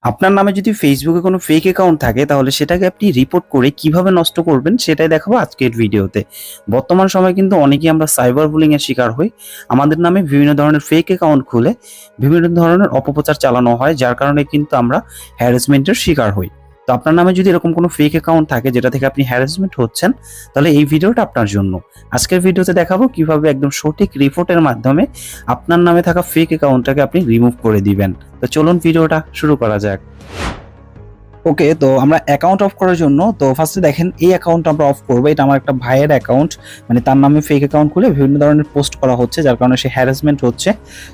আপনার নামে যদি ফেসবুকে কোনো ফেক অ্যাকাউন্ট থাকে তাহলে সেটাকে আপনি রিপোর্ট করে কিভাবে নষ্ট করবেন সেটাই দেখাবো আজকের ভিডিওতে। বর্তমান সময়ে কিন্তু অনেকেই আমরা সাইবার বুলিং এর শিকার হই। আমাদের নামে বিভিন্ন ধরনের ফেক অ্যাকাউন্ট খুলে বিভিন্ন ধরনের অপপ্রচার চালানো হয়, যার কারণে কিন্তু আমরা হ্যারাসমেন্টের শিকার হই। তো আপনার নামে যদি এরকম কোনো ফেক অ্যাকাউন্ট থাকে যেটা থেকে আপনি হ্যারাসমেন্ট হচ্ছেন, তাহলে এই ভিডিওটা আপনার জন্য। আজকের ভিডিওতে দেখাবো কিভাবে একদম সঠিক রিপোর্টের মাধ্যমে আপনার নামে থাকা ফেক অ্যাকাউন্টটাকে আপনি রিমুভ করে দিবেন। তো চলুন ভিডিওটা শুরু করা যাক। ওকে, তো আমরা অ্যাকাউন্ট অফ করার জন্য ফার্স্টে দেখেন এই অ্যাকাউন্ট আমরা অফ করবো। এটা আমার একটা ভাইয়ের অ্যাকাউন্ট, মানে তার নামে ফেক অ্যাকাউন্ট খুলে বিভিন্ন ধরনের পোস্ট করা হচ্ছে, যার কারণে সে হ্যারাসমেন্ট হচ্ছে।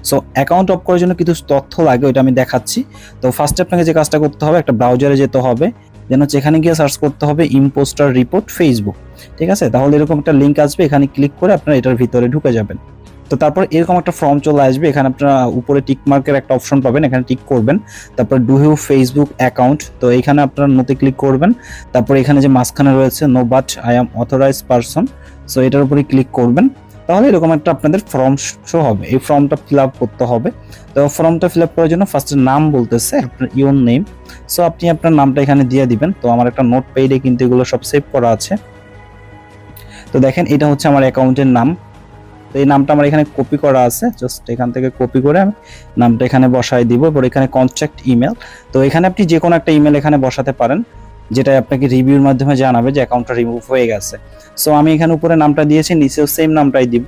সো অ্যাকাউন্ট অফ করার জন্য কিছু তথ্য লাগে, ওইটা আমি দেখাচ্ছি। তো ফার্স্টে আপনাকে যে কাজটা করতে হবে, একটা ব্রাউজারে যেতে হবে, যেন এখানে গিয়ে সার্চ করতে হবে ইম্পোস্টার রিপোর্ট ফেসবুক। ঠিক আছে, তাহলে এরকম একটা লিঙ্ক আসবে, এখানে ক্লিক করে আপনারা এটার ভিতরে ঢুকে যাবেন। তো তারপর এরকম একটা ফর্ম চলে আসবে, এখানে আপনারা উপরে টিক মার্কের একটা অপশন পাবেন, এখানে টিক করবেন। তারপর ডু ইউ ফেসবুক অ্যাকাউন্ট, তো এখানে আপনারা নোতে ক্লিক করবেন। তারপর এখানে যে মাঝখানে রয়েছে no but I am authorised person, so এটার উপরে ক্লিক করবেন। তাহলে এরকম একটা আপনাদের ফর্ম শো হবে, এই ফর্মটা ফিল আপ করতে হবে। তো ফর্মটা ফিল আপ করার জন্য ফার্স্টে নাম বলতেছে, আপনার ইওর নেম। সো আপনি আপনার নামটা এখানে দিয়ে দিবেন। তো আমার একটা নোট প্যাডে কিন্তু এগুলো সব সেভ করা আছে। তো দেখেন এটা হচ্ছে আমার অ্যাকাউন্টের নাম। তো এই নামটা আমার এখানে কপি করা আছে, জাস্ট এখান থেকে কপি করে আমি নামটা এখানে বসাই দিব। এরপর এখানে কন্ট্যাক্ট ইমেল, তো এখানে আপনি যে কোনো একটা ইমেল এখানে বসাতে পারেন, যেটা আপনাকে রিভিউর মাধ্যমে জানাবে যে অ্যাকাউন্টটা রিমুভ হয়ে গেছে। সো আমি এখানে উপরে নামটা দিয়েছি, নিচেও সেম নামটাই দিব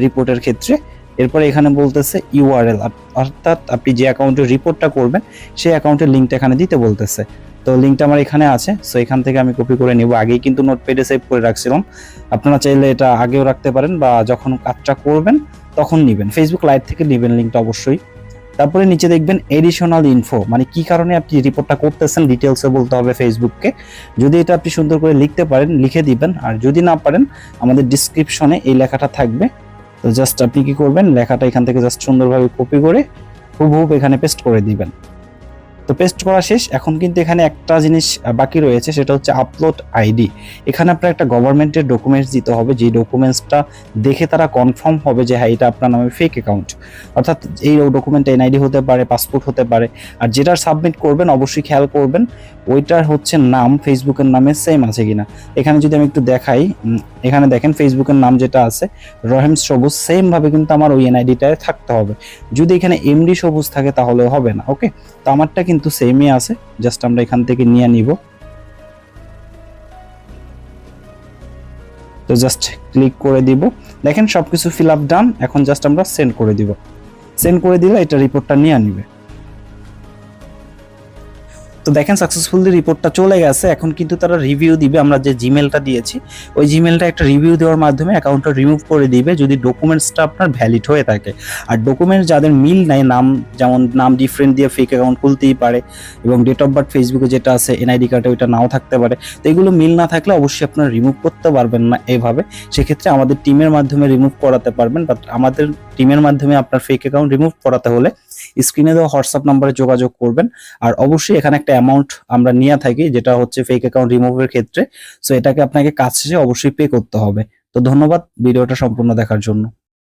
রিপোর্টের ক্ষেত্রে। এরপর এখানে বলতেছে ইউআরএল, অর্থাৎ আপনি যে অ্যাকাউন্টের রিপোর্টটা করবেন সেই অ্যাকাউন্টের লিঙ্কটা এখানে দিতে বলতেছে। তো লিঙ্কটা আমার এখানে আছে, সো এখান থেকে আমি কপি করে নিব। আগেই কিন্তু নোটপ্যাডে সেভ করে রাখছিলাম, আপনারা চাইলে এটা আগেও রাখতে পারেন বা যখন কাজটা করবেন তখন নেবেন, ফেসবুক লাইভ থেকে নেবেন লিঙ্কটা অবশ্যই। তারপরে নিচে দেখবেন এডিশনাল ইনফো, মানে কি কারণে আপনি রিপোর্টটা করতেছেন ডিটেলসে বলতে হবে ফেসবুককে। যদি এটা আপনি সুন্দর করে লিখতে পারেন লিখে দিবেন, আর যদি না পারেন আমাদের ডিসক্রিপশনে এই লেখাটা থাকবে। তো জাস্ট আপনি কি করবেন, লেখাটা এখান থেকে জাস্ট সুন্দরভাবে কপি করে হুবহু এখানে পেস্ট করে দিবেন। তো পেস্ট করা শেষ। এখন কিন্তু এখানে একটা জিনিস বাকি রয়েছে, সেটা হচ্ছে আপলোড আইডি। এখানে আপনার একটা গভর্নমেন্টের ডকুমেন্টস দিতে হবে, যে ডকুমেন্টসটা দেখে তারা কনফার্ম হবে যে হ্যাঁ এটা আপনার নামে ফেক অ্যাকাউন্ট। অর্থাৎ এই ডকুমেন্ট এনআইডি হতে পারে, পাসপোর্ট হতে পারে। আর যেটা সাবমিট করবেন অবশ্যই খেয়াল করবেন ওইটার হচ্ছে নাম ফেসবুকের নামে সেম আছে কিনা। এখানে যদি আমি একটু দেখাই, এখানে দেখেন ফেসবুকের নাম যেটা আছে রহিম সবুজ, সেম ভাবে কিন্তু আমার ওই এনআইডিটায় থাকতে হবে। যদি এখানে এমডি সবুজ থাকে তাহলে হবে না। ওকে, তো আমারটা কিন্তু সেমই আছে, জাস্ট আমরা এখান থেকে নিয়ে নিব। তো জাস্ট ক্লিক করে দিব, দেখেন সবকিছু ফিল আপ ডান। এখন জাস্ট আমরা সেন্ড করে দিব, সেন্ড করে দিলে এটা রিপোর্টটা নিয়ে নিবে। তো দেখেন সাকসেসফুলি রিপোর্টটা চলে গেছে। এখন কিন্তু তারা রিভিউ দিবে, আমরা যে জিমেলটা দিয়েছি ওই জিমেলটা একটা রিভিউ দেওয়ার মাধ্যমে অ্যাকাউন্টটা রিমুভ করে দিবে যদি ডকুমেন্টসটা আপনার ভ্যালিড হয়ে থাকে। আর ডকুমেন্টস যাদের মিল নাই, নাম যেমন নাম ডিফারেন্ট দিয়ে ফেক অ্যাকাউন্ট খুলতেই পারে, এবং ডেট অফ বার্থ ফেসবুকে যেটা আছে এনআইডি কার্ডে ওইটা নাও থাকতে পারে। তো এগুলো মিল না থাকলে অবশ্যই আপনারা রিমুভ করতে পারবেন না এভাবে। সেক্ষেত্রে আমাদের টিমের মাধ্যমে রিমুভ করাতে পারবেন, বাট আমাদের টিমের মাধ্যমে আপনার ফেক অ্যাকাউন্ট রিমুভ করাতে হলে স্ক্রিনে দেওয়া হোয়াটসঅ্যাপ নাম্বারে যোগাযোগ করবেন। আর অবশ্যই এখানে একটা অ্যামাউন্ট আমরা নিয়ে থাকি, যেটা হচ্ছে ফেক অ্যাকাউন্ট রিমুভের ক্ষেত্রে। সো এটাকে আপনাকে কাজ শেষে অবশ্যই পে করতে হবে। তো ধন্যবাদ ভিডিওটা সম্পূর্ণ দেখার জন্য।